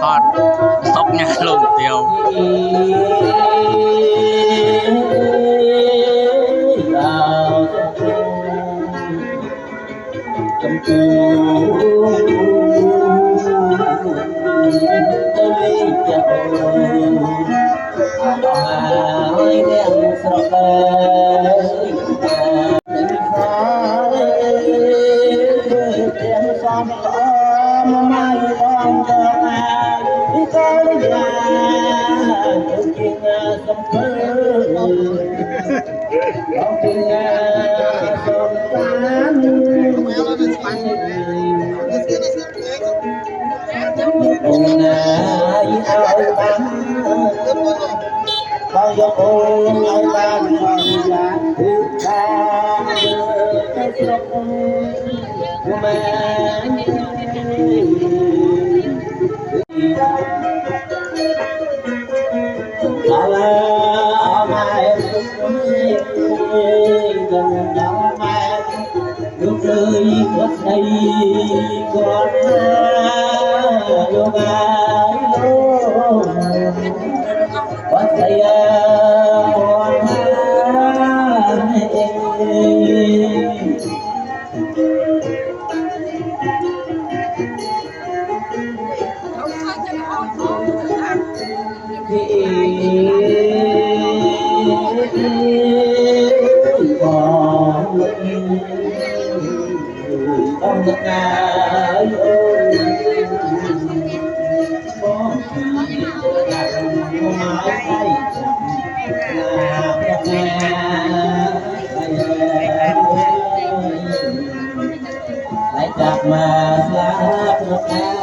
hot sốc nhà lùng tiêu bao nhiêu ôn ai ta người là thứ ta cái sông của mẹ là mai gần nhau mai lúc rơi có say con yêu ai lâu có say con ông ngực ngà lại chặt mà lá ngực ngà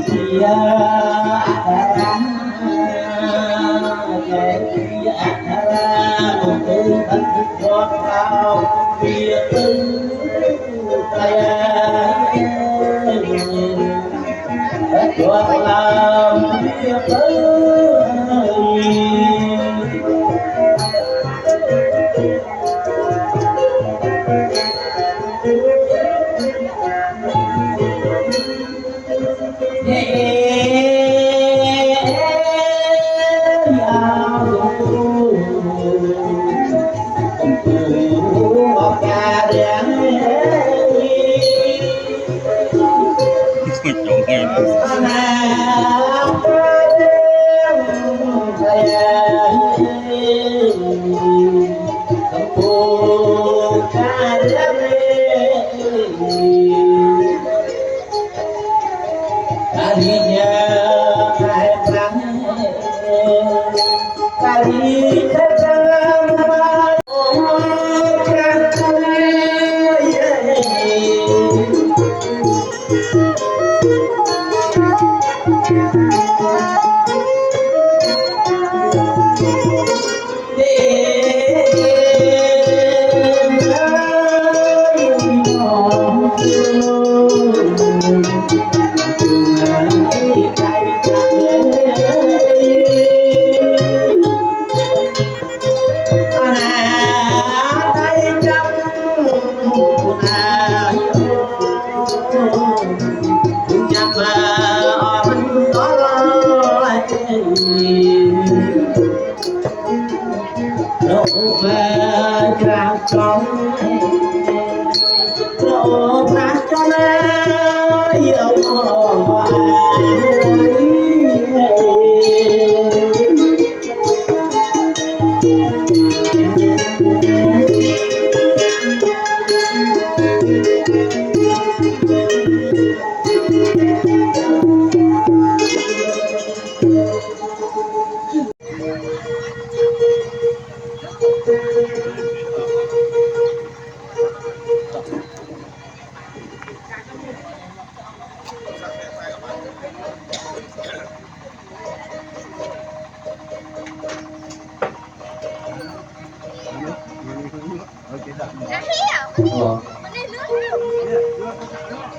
kia Hãy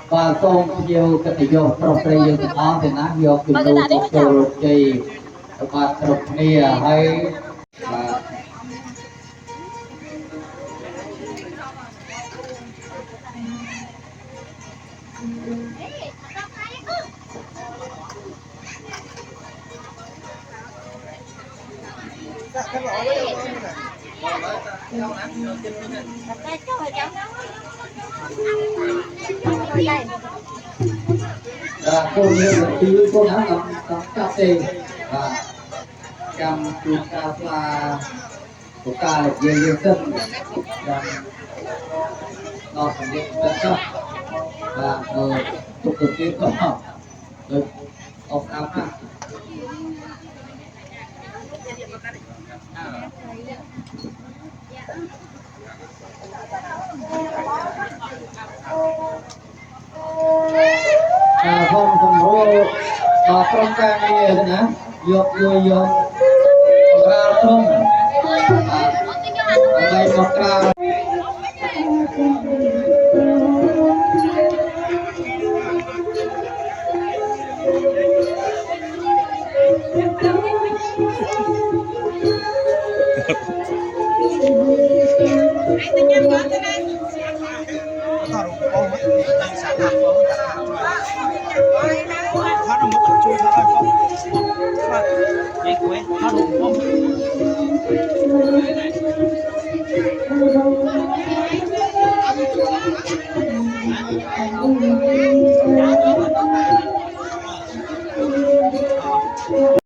và con nhiều cái vô trong đây nhiều cái đó thì nó vô cái đồ một đồ gì và trục nia hay cô như tí cô thắng cầm cà phê và cầm chuột cà phà của cà về về sân và nó thành điện sân cấp và tục tục tiên có được ông áo ha không không có trong cái này nữa dọc người dọc ra không đây một ra